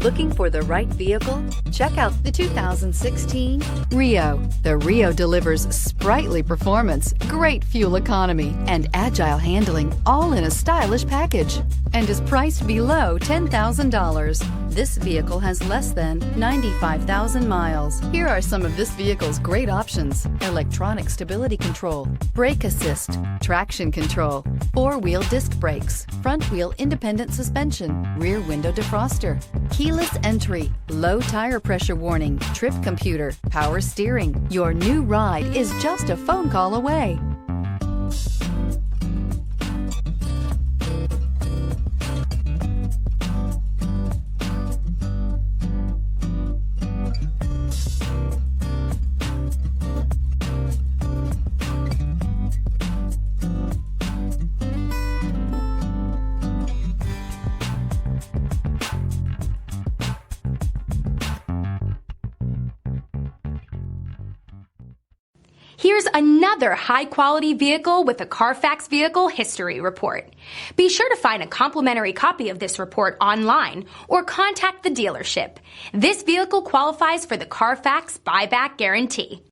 Looking for the right vehicle? Check out the 2016 Rio. The Rio delivers sprightly performance, great fuel economy, and agile handling, all in a stylish package, and is priced below $10,000. This vehicle has less than 95,000 miles. Here are some of this vehicle's great options: electronic stability control, brake assist, traction control, four-wheel disc brakes, front-wheel independent suspension, rear window defroster, keyless entry, low tire pressure warning, trip computer, power steering. Your new ride is just a phone call away. Here's another high-quality vehicle with a CARFAX Vehicle History Report. Be sure to find a complimentary copy of this report online or contact the dealership. This vehicle qualifies for the CARFAX Buyback Guarantee.